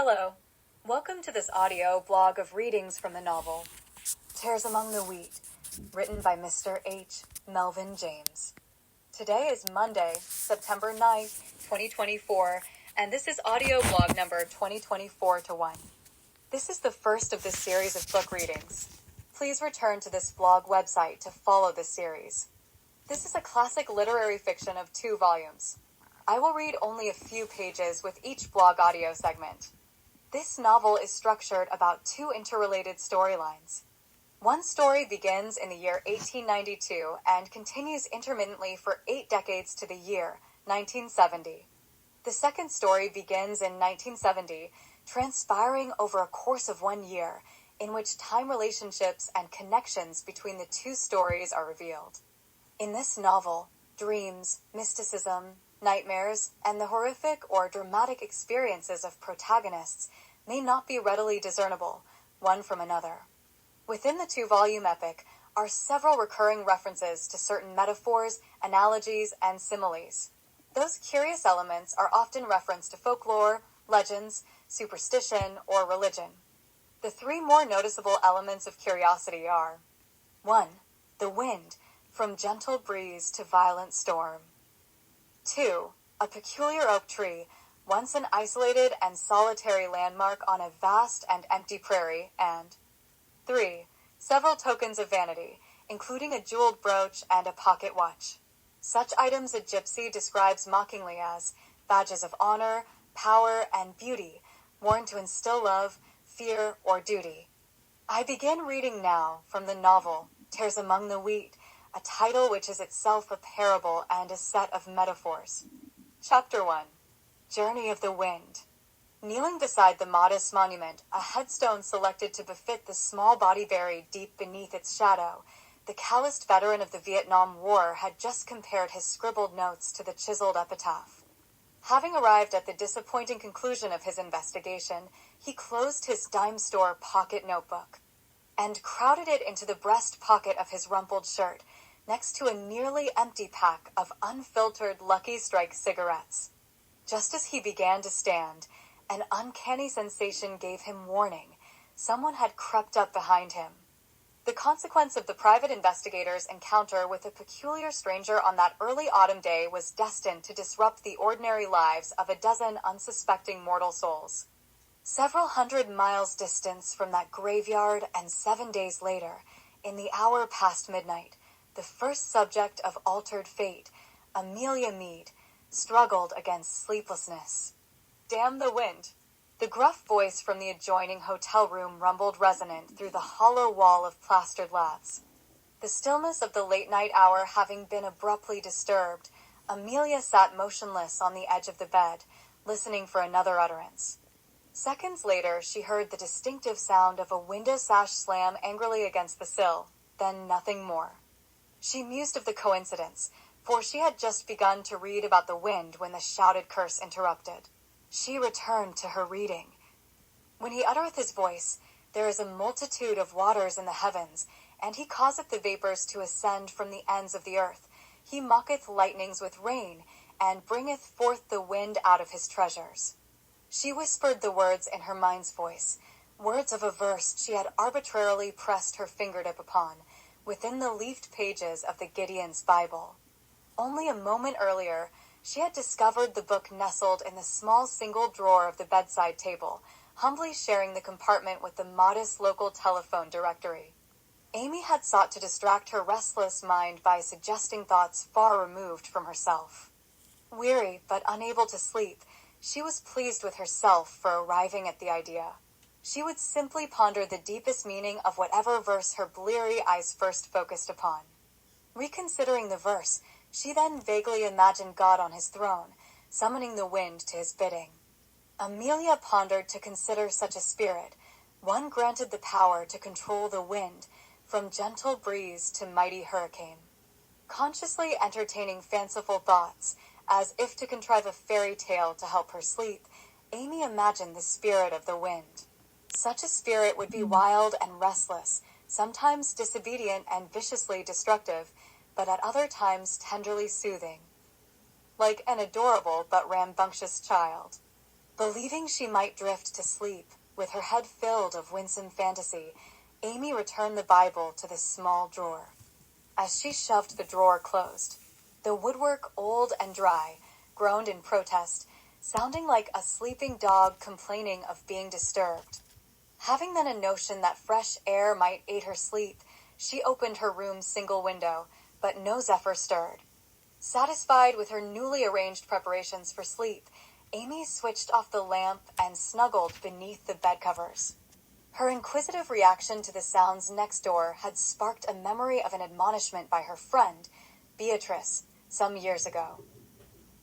Hello. Welcome to this audio blog of readings from the novel Tares Among the Wheat, written by Mr. H. Melvin James. Today is Monday, September 9th, 2024, and this is audio blog number 2024-1. This is the first of this series of book readings. Please return to this blog website to follow this series. This is a classic literary fiction of 2 volumes. I will read only a few pages with each blog audio segment. This novel is structured about 2 interrelated storylines. One story begins in the year 1892 and continues intermittently for 8 decades to the year 1970. The second story begins in 1970, transpiring over a course of 1 year, in which time relationships and connections between the 2 stories are revealed. In this novel, dreams, mysticism, nightmares, and the horrific or dramatic experiences of protagonists may not be readily discernible, one from another. Within the 2-volume epic are several recurring references to certain metaphors, analogies, and similes. Those curious elements are often referenced to folklore, legends, superstition, or religion. The 3 more noticeable elements of curiosity are: 1. The wind, from gentle breeze to violent storm. 2. A peculiar oak tree, once an isolated and solitary landmark on a vast and empty prairie, and 3. Several tokens of vanity, including a jeweled brooch and a pocket watch. Such items a gypsy describes mockingly as badges of honor, power, and beauty, worn to instill love, fear, or duty. I begin reading now from the novel Tares Among the Wheat, a title which is itself a parable and a set of metaphors. Chapter 1. Journey of the Wind. Kneeling beside the modest monument, a headstone selected to befit the small body buried deep beneath its shadow, the calloused veteran of the Vietnam War had just compared his scribbled notes to the chiseled epitaph. Having arrived at the disappointing conclusion of his investigation, he closed his dime store pocket notebook and crowded it into the breast pocket of his rumpled shirt, next to a nearly empty pack of unfiltered Lucky Strike cigarettes. Just as he began to stand, an uncanny sensation gave him warning. Someone had crept up behind him. The consequence of the private investigator's encounter with a peculiar stranger on that early autumn day was destined to disrupt the ordinary lives of a dozen unsuspecting mortal souls. Several hundred miles distance from that graveyard, and 7 days later, in the hour past midnight, the first subject of altered fate, Amelia Mead, struggled against sleeplessness. Damn the wind! The gruff voice from the adjoining hotel room rumbled resonant through the hollow wall of plastered laths. The stillness of the late-night hour having been abruptly disturbed, Amelia sat motionless on the edge of the bed, listening for another utterance. Seconds later, she heard the distinctive sound of a window sash slam angrily against the sill, then nothing more. She mused of the coincidence, for she had just begun to read about the wind when the shouted curse interrupted. She returned to her reading. When he uttereth his voice, there is a multitude of waters in the heavens, and he causeth the vapors to ascend from the ends of the earth. He mocketh lightnings with rain, and bringeth forth the wind out of his treasures. She whispered the words in her mind's voice, words of a verse she had arbitrarily pressed her fingertip upon, within the leafed pages of the Gideon's Bible. Only a moment earlier, she had discovered the book nestled in the small single drawer of the bedside table, humbly sharing the compartment with the modest local telephone directory. Amy had sought to distract her restless mind by suggesting thoughts far removed from herself. Weary but unable to sleep, she was pleased with herself for arriving at the idea. She would simply ponder the deepest meaning of whatever verse her bleary eyes first focused upon. Reconsidering the verse, she then vaguely imagined God on his throne, summoning the wind to his bidding. Amelia pondered to consider such a spirit, one granted the power to control the wind, from gentle breeze to mighty hurricane. Consciously entertaining fanciful thoughts, as if to contrive a fairy tale to help her sleep, Amy imagined the spirit of the wind. Such a spirit would be wild and restless, sometimes disobedient and viciously destructive, but at other times tenderly soothing. Like an adorable but rambunctious child. Believing she might drift to sleep, with her head filled of winsome fantasy, Amy returned the Bible to this small drawer. As she shoved the drawer closed, the woodwork, old and dry, groaned in protest, sounding like a sleeping dog complaining of being disturbed. Having then a notion that fresh air might aid her sleep, she opened her room's single window, but no zephyr stirred. Satisfied with her newly arranged preparations for sleep, Amy switched off the lamp and snuggled beneath the bedcovers. Her inquisitive reaction to the sounds next door had sparked a memory of an admonishment by her friend, Beatrice, some years ago.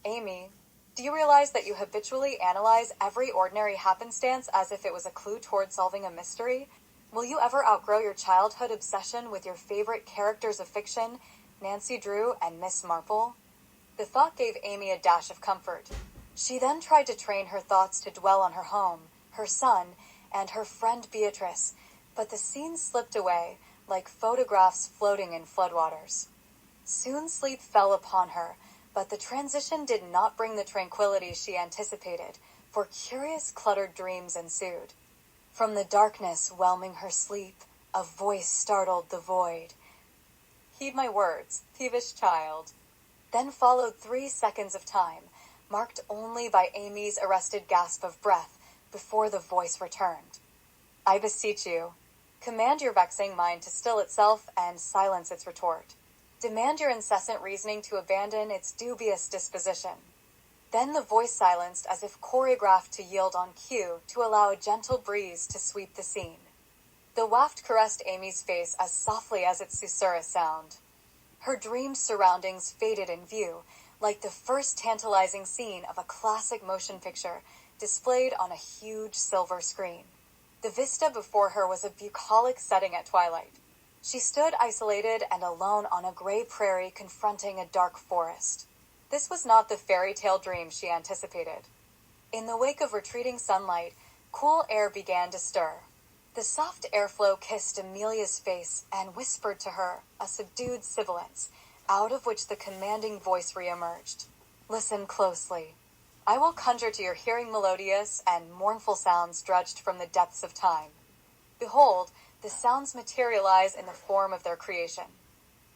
Amy, do you realize that you habitually analyze every ordinary happenstance as if it was a clue toward solving a mystery? Will you ever outgrow your childhood obsession with your favorite characters of fiction, Nancy Drew and Miss Marple? The thought gave Amy a dash of comfort. She then tried to train her thoughts to dwell on her home, her son, and her friend Beatrice, but the scene slipped away, like photographs floating in floodwaters. Soon sleep fell upon her, but the transition did not bring the tranquility she anticipated, for curious cluttered dreams ensued. From the darkness whelming her sleep, a voice startled the void. "Heed my words, thievish child." Then followed 3 seconds of time, marked only by Amy's arrested gasp of breath, before the voice returned. "I beseech you, command your vexing mind to still itself and silence its retort. Demand your incessant reasoning to abandon its dubious disposition." Then the voice silenced as if choreographed to yield on cue to allow a gentle breeze to sweep the scene. The waft caressed Amy's face as softly as its susurrus sound. Her dreamed surroundings faded in view, like the first tantalizing scene of a classic motion picture displayed on a huge silver screen. The vista before her was a bucolic setting at twilight. She stood isolated and alone on a gray prairie confronting a dark forest. This was not the fairy tale dream she anticipated. In the wake of retreating sunlight, cool air began to stir. The soft airflow kissed Amelia's face and whispered to her a subdued sibilance, out of which the commanding voice reemerged. "Listen closely. I will conjure to your hearing melodious and mournful sounds dredged from the depths of time. Behold, the sounds materialize in the form of their creation."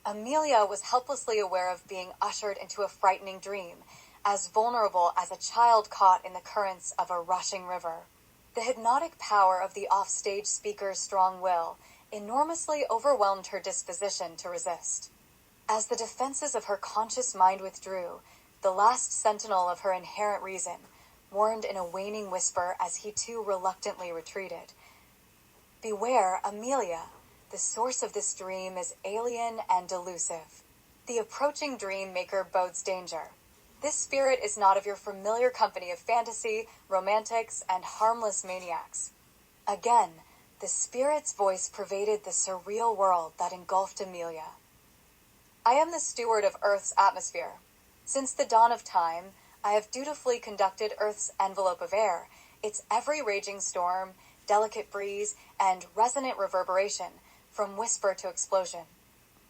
Amelia was helplessly aware of being ushered into a frightening dream, as vulnerable as a child caught in the currents of a rushing river. The hypnotic power of the offstage speaker's strong will enormously overwhelmed her disposition to resist. As the defenses of her conscious mind withdrew, the last sentinel of her inherent reason warned in a waning whisper as he too reluctantly retreated. "Beware, Amelia. The source of this dream is alien and delusive. The approaching dream maker bodes danger. This spirit is not of your familiar company of fantasy, romantics, and harmless maniacs." Again, the spirit's voice pervaded the surreal world that engulfed Amelia. "I am the steward of Earth's atmosphere. Since the dawn of time, I have dutifully conducted Earth's envelope of air, its every raging storm, delicate breeze, and resonant reverberation, from whisper to explosion.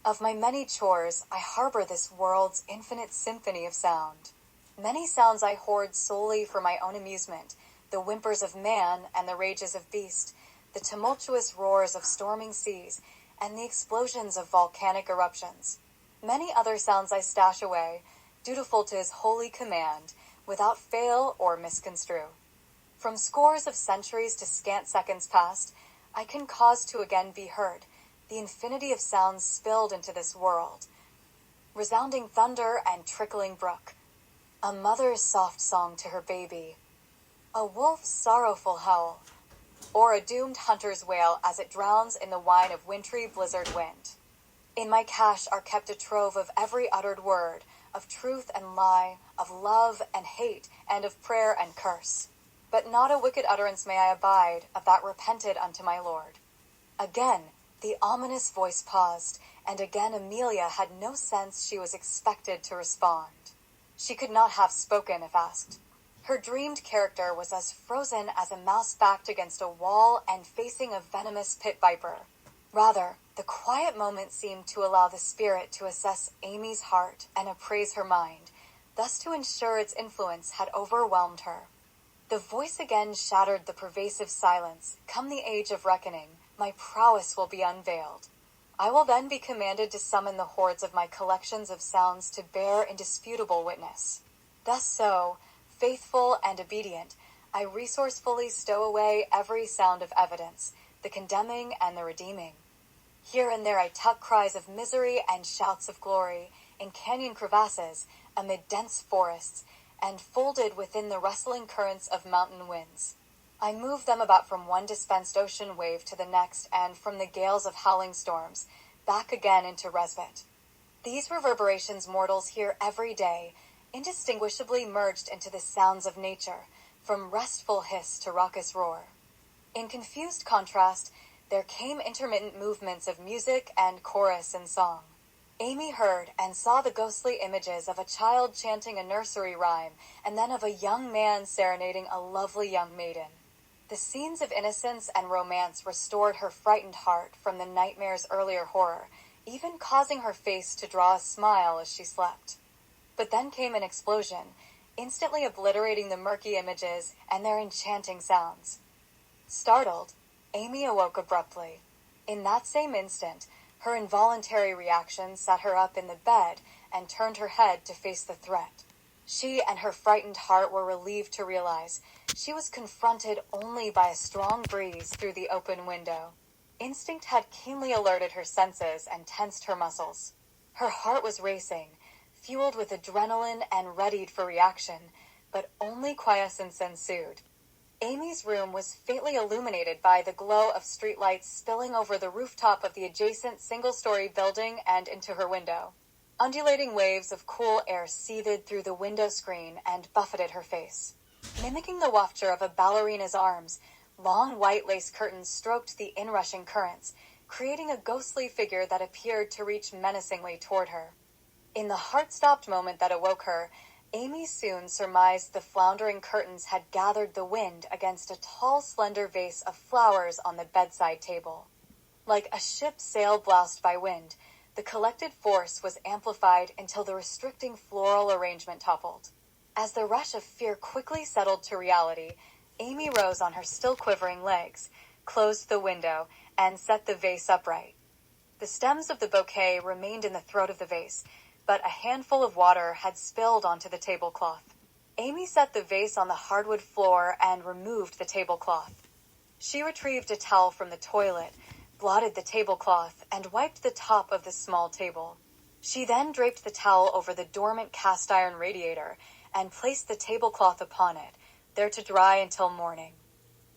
Of my many chores, I harbor this world's infinite symphony of sound. Many sounds I hoard solely for my own amusement, the whimpers of man and the rages of beast, the tumultuous roars of storming seas, and the explosions of volcanic eruptions. Many other sounds I stash away, dutiful to his holy command, without fail or misconstrue. From scores of centuries to scant seconds past, I can cause to again be heard the infinity of sounds spilled into this world. Resounding thunder and trickling brook. A mother's soft song to her baby. A wolf's sorrowful howl. Or a doomed hunter's wail as it drowns in the whine of wintry blizzard wind. In my cache are kept a trove of every uttered word, of truth and lie, of love and hate, and of prayer and curse. But not a wicked utterance may I abide of that repented unto my Lord." Again, the ominous voice paused, and again Amelia had no sense she was expected to respond. She could not have spoken if asked. Her dreamed character was as frozen as a mouse backed against a wall and facing a venomous pit viper. Rather, the quiet moment seemed to allow the spirit to assess Amy's heart and appraise her mind, thus to ensure its influence had overwhelmed her. The voice again shattered the pervasive silence. Come the age of reckoning, my prowess will be unveiled. I will then be commanded to summon the hordes of my collections of sounds to bear indisputable witness. Thus so, faithful and obedient, I resourcefully stow away every sound of evidence, the condemning and the redeeming. Here and there I tuck cries of misery and shouts of glory, in canyon crevasses, amid dense forests, and folded within the rustling currents of mountain winds. I move them about from one dispensed ocean wave to the next, and from the gales of howling storms, back again into respite. These reverberations mortals hear every day, indistinguishably merged into the sounds of nature, from restful hiss to raucous roar. In confused contrast, there came intermittent movements of music and chorus and song. Amy heard and saw the ghostly images of a child chanting a nursery rhyme, and then of a young man serenading a lovely young maiden. The scenes of innocence and romance restored her frightened heart from the nightmare's earlier horror, even causing her face to draw a smile as she slept. But then came an explosion, instantly obliterating the murky images and their enchanting sounds. Startled, Amy awoke abruptly. In that same instant, her involuntary reaction set her up in the bed and turned her head to face the threat. She and her frightened heart were relieved to realize she was confronted only by a strong breeze through the open window. Instinct had keenly alerted her senses and tensed her muscles. Her heart was racing, fueled with adrenaline and readied for reaction, but only quiescence ensued. Amy's room was faintly illuminated by the glow of streetlights spilling over the rooftop of the adjacent single-story building and into her window. Undulating waves of cool air seethed through the window screen and buffeted her face. Mimicking the wafture of a ballerina's arms, long white lace curtains stroked the inrushing currents, creating a ghostly figure that appeared to reach menacingly toward her. In the heart-stopped moment that awoke her, Amy soon surmised the floundering curtains had gathered the wind against a tall, slender vase of flowers on the bedside table. Like a ship sail bloused by wind, the collected force was amplified until the restricting floral arrangement toppled. As the rush of fear quickly settled to reality, Amy rose on her still quivering legs, closed the window, and set the vase upright. The stems of the bouquet remained in the throat of the vase, but a handful of water had spilled onto the tablecloth. Amy set the vase on the hardwood floor and removed the tablecloth. She retrieved a towel from the toilet, blotted the tablecloth, and wiped the top of the small table. She then draped the towel over the dormant cast-iron radiator and placed the tablecloth upon it, there to dry until morning.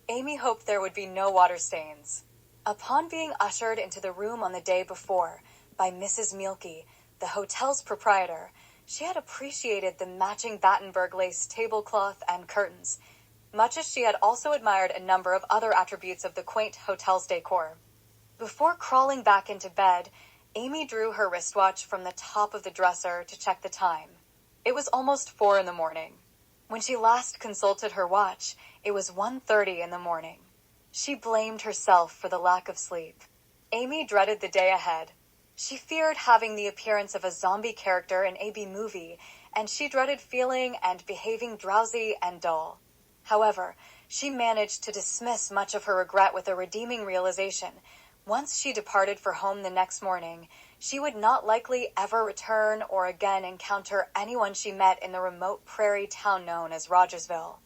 Amy hoped there would be no water stains. Upon being ushered into the room on the day before by Mrs. Mielke, the hotel's proprietor, she had appreciated the matching Battenberg lace tablecloth and curtains, much as she had also admired a number of other attributes of the quaint hotel's decor. Before crawling back into bed, Amy drew her wristwatch from the top of the dresser to check the time. It was almost 4 a.m. When she last consulted her watch, it was 1:30 a.m. She blamed herself for the lack of sleep. Amy dreaded the day ahead. She feared having the appearance of a zombie character in a B movie, and she dreaded feeling and behaving drowsy and dull. However, she managed to dismiss much of her regret with a redeeming realization. Once she departed for home the next morning, she would not likely ever return or again encounter anyone she met in the remote prairie town known as Rogersville.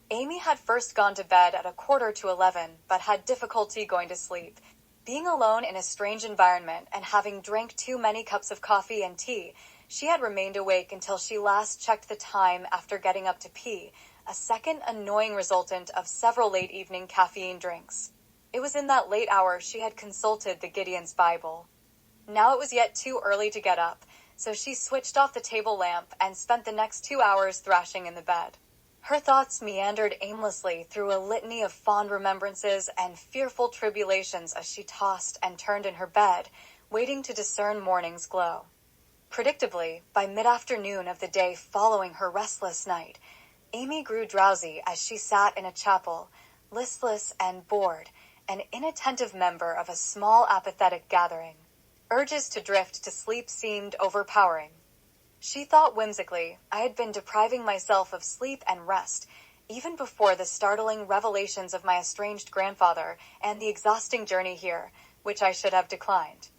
Amy had first gone to bed at 10:45, but had difficulty going to sleep. Being alone in a strange environment and having drank too many cups of coffee and tea, she had remained awake until she last checked the time after getting up to pee, a second annoying resultant of several late evening caffeine drinks. It was in that late hour she had consulted the Gideon's Bible. Now it was yet too early to get up, so she switched off the table lamp and spent the next 2 hours thrashing in the bed. Her thoughts meandered aimlessly through a litany of fond remembrances and fearful tribulations as she tossed and turned in her bed, waiting to discern morning's glow. Predictably, by mid-afternoon of the day following her restless night, Amy grew drowsy as she sat in a chapel, listless and bored, an inattentive member of a small apathetic gathering. Urges to drift to sleep seemed overpowering. She thought whimsically, I had been depriving myself of sleep and rest, even before the startling revelations of my estranged grandfather and the exhausting journey here, which I should have declined.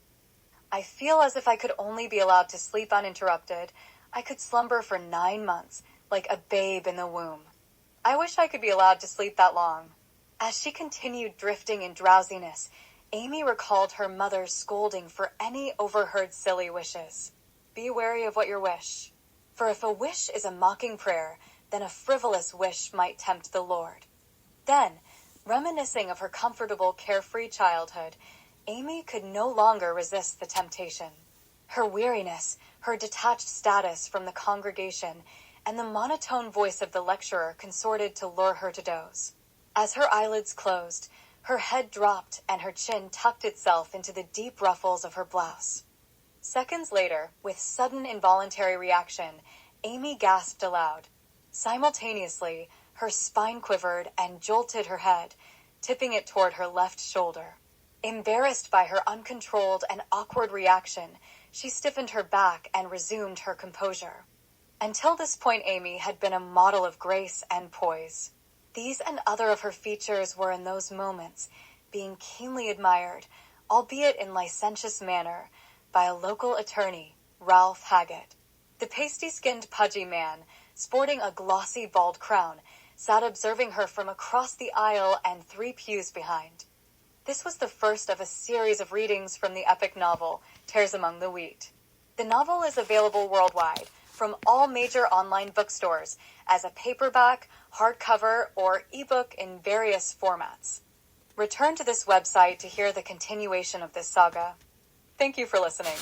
I feel as if I could only be allowed to sleep uninterrupted. I could slumber for 9 months, like a babe in the womb. I wish I could be allowed to sleep that long. As she continued drifting in drowsiness, Amy recalled her mother's scolding for any overheard silly wishes. Be wary of what you wish. For if a wish is a mocking prayer, then a frivolous wish might tempt the Lord. Then, reminiscing of her comfortable, carefree childhood, Amy could no longer resist the temptation. Her weariness, her detached status from the congregation, and the monotone voice of the lecturer consorted to lure her to doze. As her eyelids closed, her head dropped and her chin tucked itself into the deep ruffles of her blouse. Seconds later, with sudden involuntary reaction, Amy gasped aloud. Simultaneously, her spine quivered and jolted her head, tipping it toward her left shoulder. Embarrassed by her uncontrolled and awkward reaction, she stiffened her back and resumed her composure. Until this point, Amy had been a model of grace and poise. These and other of her features were in those moments being keenly admired, albeit in licentious manner, by a local attorney, Ralph Haggett. The pasty-skinned pudgy man, sporting a glossy bald crown, sat observing her from across the aisle and 3 pews behind. This was the first of a series of readings from the epic novel, Tares Among the Wheat. The novel is available worldwide, from all major online bookstores, as a paperback, hardcover, or ebook in various formats. Return to this website to hear the continuation of this saga. Thank you for listening.